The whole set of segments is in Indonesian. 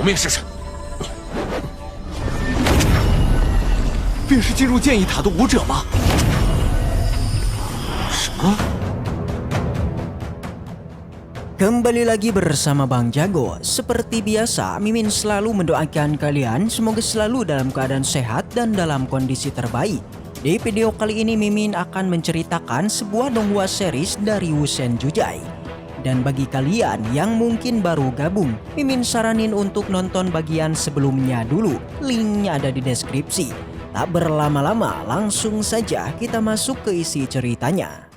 命试试。便是进入剑翼塔的武者吗？什么？ Kembali lagi bersama Bang Jago. Seperti biasa, Mimin selalu mendoakan kalian semoga selalu dalam keadaan sehat dan dalam kondisi terbaik. Di video kali ini Mimin akan menceritakan sebuah donghua series dari Wusen Jujai. Dan bagi kalian yang mungkin baru gabung, Mimin saranin untuk nonton bagian sebelumnya dulu. Linknya ada di deskripsi. Tak berlama-lama, langsung saja kita masuk ke isi ceritanya.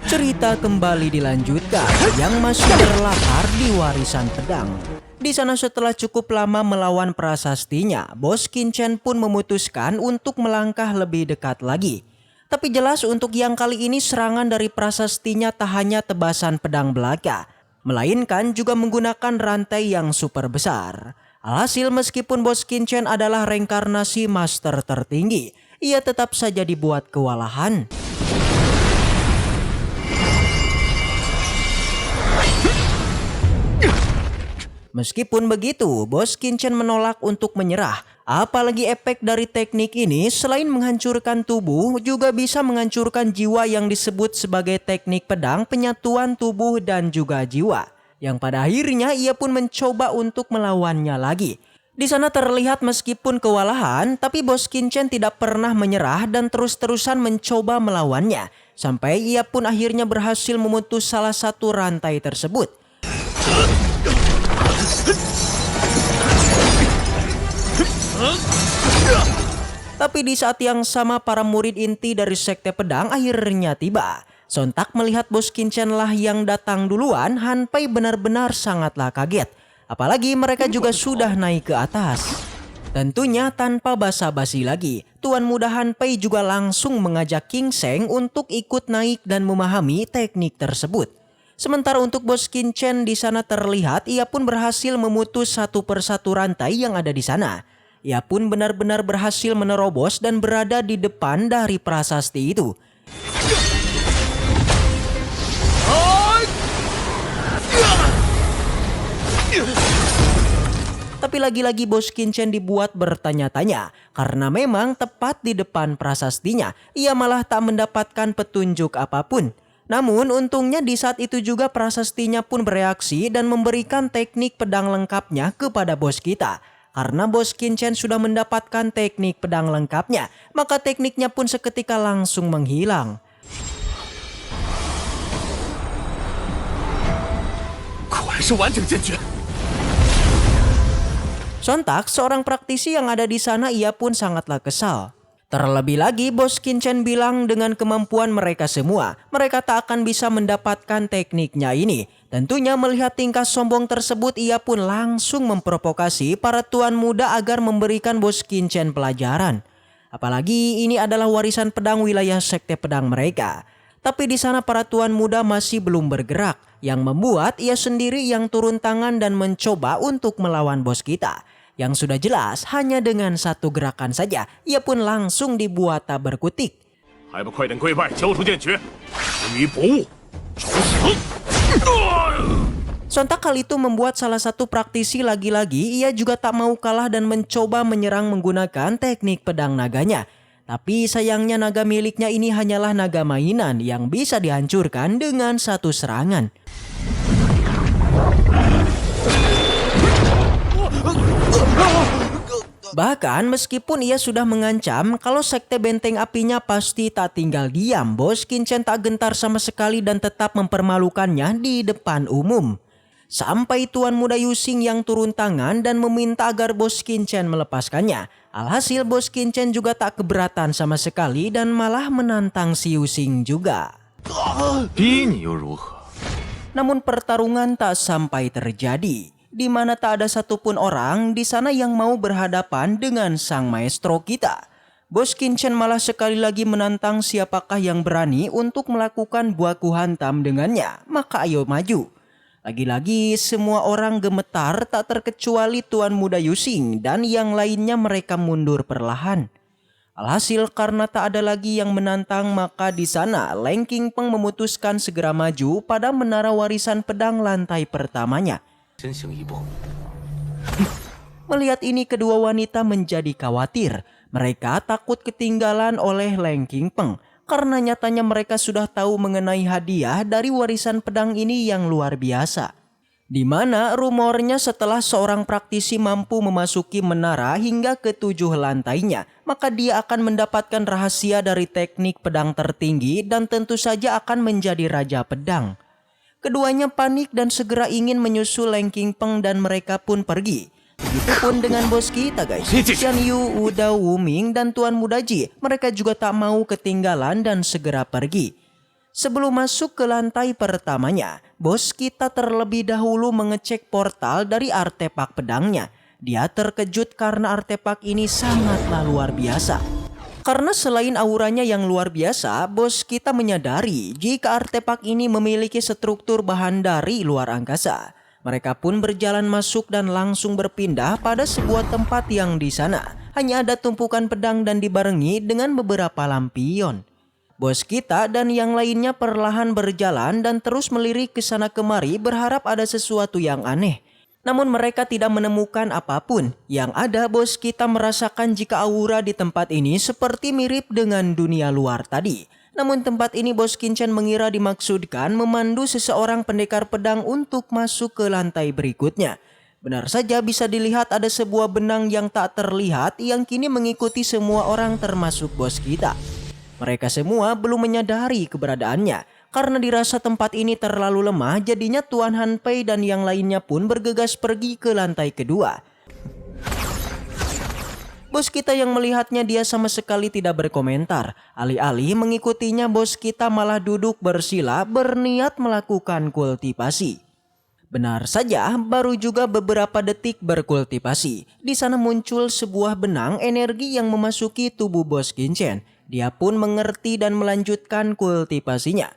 Cerita kembali dilanjutkan yang masih berlatar di warisan pedang. Di sana setelah cukup lama melawan prasastinya, Bos Qinchen pun memutuskan untuk melangkah lebih dekat lagi. Tapi jelas untuk yang kali ini serangan dari prasastinya tak hanya tebasan pedang belaka, melainkan juga menggunakan rantai yang super besar. Alhasil meskipun Bos Qinchen adalah reinkarnasi master tertinggi, ia tetap saja dibuat kewalahan. Meskipun begitu, Bos Qinchen menolak untuk menyerah. Apalagi efek dari teknik ini selain menghancurkan tubuh juga bisa menghancurkan jiwa yang disebut sebagai teknik pedang penyatuan tubuh dan juga jiwa. Yang pada akhirnya ia pun mencoba untuk melawannya lagi. Di sana terlihat meskipun kewalahan, tapi Bos Qinchen tidak pernah menyerah dan terus-terusan mencoba melawannya. Sampai ia pun akhirnya berhasil memutus salah satu rantai tersebut. Tapi di saat yang sama para murid inti dari sekte pedang akhirnya tiba. Sontak melihat Bos Qinchen lah yang datang duluan, Han Pei benar-benar sangatlah kaget. Apalagi mereka juga sudah naik ke atas. Tentunya tanpa basa-basi lagi, Tuan Muda Han Pei juga langsung mengajak King Seng untuk ikut naik dan memahami teknik tersebut. Sementara untuk Bos Qinchen di sana terlihat ia pun berhasil memutus satu persatu rantai yang ada di sana. Ia pun benar-benar berhasil menerobos dan berada di depan dari prasasti itu. Tapi lagi-lagi Bos Qinchen dibuat bertanya-tanya karena memang tepat di depan prasastinya ia malah tak mendapatkan petunjuk apapun. Namun untungnya di saat itu juga prasastinya pun bereaksi dan memberikan teknik pedang lengkapnya kepada bos kita. Karena Bos Qinchen sudah mendapatkan teknik pedang lengkapnya, maka tekniknya pun seketika langsung menghilang. Sontak seorang praktisi yang ada di sana ia pun sangatlah kesal. Terlebih lagi Bos Qinchen bilang dengan kemampuan mereka semua, mereka tak akan bisa mendapatkan tekniknya ini. Tentunya melihat tingkah sombong tersebut ia pun langsung memprovokasi para tuan muda agar memberikan Bos Qinchen pelajaran. Apalagi ini adalah warisan pedang wilayah sekte pedang mereka. Tapi di sana para tuan muda masih belum bergerak, yang membuat ia sendiri yang turun tangan dan mencoba untuk melawan bos kita. Yang sudah jelas hanya dengan satu gerakan saja ia pun langsung dibuat tak berkutik. Sontak hal itu membuat salah satu praktisi lagi-lagi ia juga tak mau kalah dan mencoba menyerang menggunakan teknik pedang naganya. Tapi sayangnya naga miliknya ini hanyalah naga mainan yang bisa dihancurkan dengan satu serangan. Bahkan meskipun ia sudah mengancam kalau sekte benteng apinya pasti tak tinggal diam, Bos Qinchen tak gentar sama sekali dan tetap mempermalukannya di depan umum. Sampai Tuan Muda Yusing yang turun tangan dan meminta agar Bos Qinchen melepaskannya. Alhasil Bos Qinchen juga tak keberatan sama sekali dan malah menantang si Yusing juga. Namun pertarungan tak sampai terjadi. Di mana tak ada satupun orang di sana yang mau berhadapan dengan sang maestro kita. Bos Qinchen malah sekali lagi menantang siapakah yang berani untuk melakukan buaku hantam dengannya, maka ayo maju. Lagi-lagi semua orang gemetar tak terkecuali Tuan Muda Yusing dan yang lainnya mereka mundur perlahan. Alhasil karena tak ada lagi yang menantang, maka di sana Lang Qingpeng memutuskan segera maju pada menara warisan pedang lantai pertamanya. 真行一步。 Melihat ini kedua wanita menjadi khawatir. Mereka takut ketinggalan oleh Lang Qingpeng karena nyatanya mereka sudah tahu mengenai hadiah dari warisan pedang ini yang luar biasa. Di mana rumornya setelah seorang praktisi mampu memasuki menara hingga ke 7 lantainya, maka dia akan mendapatkan rahasia dari teknik pedang tertinggi dan tentu saja akan menjadi raja pedang. Keduanya panik dan segera ingin menyusul Lang Qingpeng dan mereka pun pergi. Begitupun dengan bos kita guys, Xian Yu, Wu Dao, Wu Ming dan Tuan Muda Ji. Mereka juga tak mau ketinggalan dan segera pergi. Sebelum masuk ke lantai pertamanya, bos kita terlebih dahulu mengecek portal dari artefak pedangnya. Dia terkejut karena artefak ini sangatlah luar biasa. Karena selain auranya yang luar biasa, bos kita menyadari jika artefak ini memiliki struktur bahan dari luar angkasa. Mereka pun berjalan masuk dan langsung berpindah pada sebuah tempat yang di sana hanya ada tumpukan pedang dan dibarengi dengan beberapa lampion. Bos kita dan yang lainnya perlahan berjalan dan terus melirik ke sana kemari berharap ada sesuatu yang aneh. Namun mereka tidak menemukan apapun. Yang ada bos kita merasakan jika aura di tempat ini seperti mirip dengan dunia luar tadi. Namun tempat ini bos Qingchen mengira dimaksudkan memandu seseorang pendekar pedang untuk masuk ke lantai berikutnya. Benar saja bisa dilihat ada sebuah benang yang tak terlihat yang kini mengikuti semua orang termasuk bos kita. Mereka semua belum menyadari keberadaannya karena dirasa tempat ini terlalu lemah, jadinya Tuan Han Pei dan yang lainnya pun bergegas pergi ke lantai kedua. Bos kita yang melihatnya dia sama sekali tidak berkomentar. Alih-alih mengikutinya bos kita malah duduk bersila berniat melakukan kultivasi. Benar saja, baru juga beberapa detik berkultivasi. Di sana muncul sebuah benang energi yang memasuki tubuh bos Qingchen. Dia pun mengerti dan melanjutkan kultivasinya.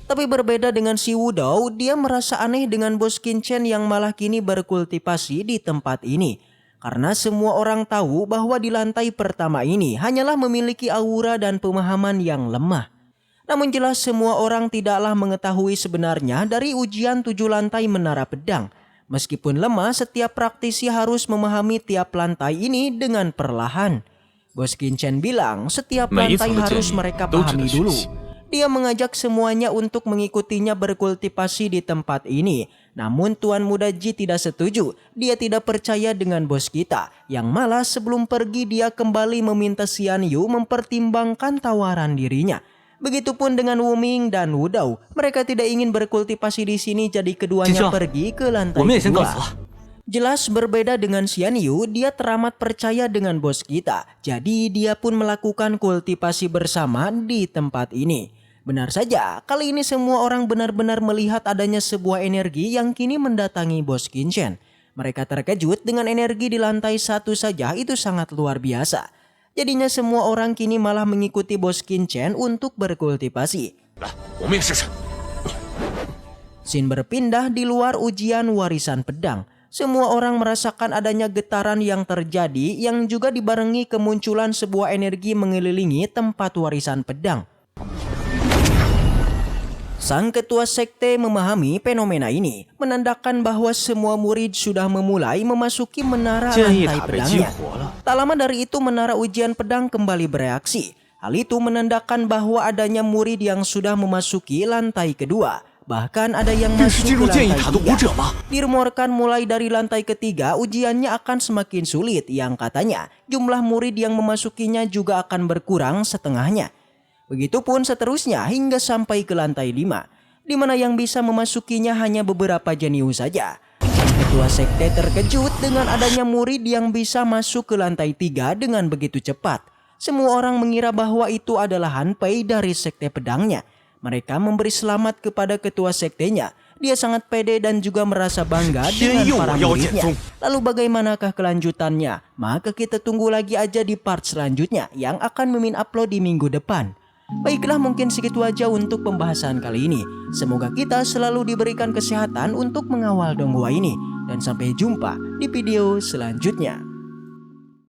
Tapi berbeda dengan si Wu Dao, dia merasa aneh dengan bos Qingchen yang malah kini berkultivasi di tempat ini. Karena semua orang tahu bahwa di lantai pertama ini hanyalah memiliki aura dan pemahaman yang lemah. Namun jelas semua orang tidaklah mengetahui sebenarnya dari ujian 7 lantai menara pedang. Meskipun lemah, setiap praktisi harus memahami tiap lantai ini dengan perlahan. Bos Qingchen bilang setiap lantai harus mereka pahami dulu. Dia mengajak semuanya untuk mengikutinya berkultivasi di tempat ini. Namun Tuan Muda Ji tidak setuju. Dia tidak percaya dengan bos kita. Yang malah sebelum pergi dia kembali meminta Xian Yu mempertimbangkan tawaran dirinya. Begitupun dengan Wu Ming dan Wu Dao. Mereka tidak ingin berkultivasi di sini, jadi keduanya pergi ke lantai kedua. Jelas berbeda dengan Xian Yu, dia teramat percaya dengan bos kita. Jadi dia pun melakukan kultivasi bersama di tempat ini. Benar saja, kali ini semua orang benar-benar melihat adanya sebuah energi yang kini mendatangi bos Qingchen. Mereka terkejut dengan energi di lantai 1 saja, itu sangat luar biasa. Jadinya semua orang kini malah mengikuti bos Qingchen untuk berkultivasi. Scene berpindah di luar ujian warisan pedang. Semua orang merasakan adanya getaran yang terjadi yang juga dibarengi kemunculan sebuah energi mengelilingi tempat warisan pedang. Sang ketua sekte memahami fenomena ini, menandakan bahwa semua murid sudah memulai memasuki menara lantai pedangnya. Tak lama dari itu menara ujian pedang kembali bereaksi. Hal itu menandakan bahwa adanya murid yang sudah memasuki lantai kedua. Bahkan ada yang masuk ke lantai 3. Dirumorkan mulai dari lantai ketiga ujiannya akan semakin sulit, yang katanya jumlah murid yang memasukinya juga akan berkurang setengahnya. Begitupun seterusnya hingga sampai ke lantai 5, di mana yang bisa memasukinya hanya beberapa jenius saja. Ketua sekte terkejut dengan adanya murid yang bisa masuk ke lantai 3 dengan begitu cepat. Semua orang mengira bahwa itu adalah Han Pei dari sekte pedangnya. Mereka memberi selamat kepada ketua sektenya. Dia sangat pede dan juga merasa bangga dengan para muridnya. Lalu bagaimanakah kelanjutannya? Maka kita tunggu lagi aja di part selanjutnya yang akan Mimin upload di minggu depan. Baiklah, mungkin segitu aja untuk pembahasan kali ini. Semoga kita selalu diberikan kesehatan untuk mengawal Donghua ini. Dan Dan sampai jumpa di video selanjutnya.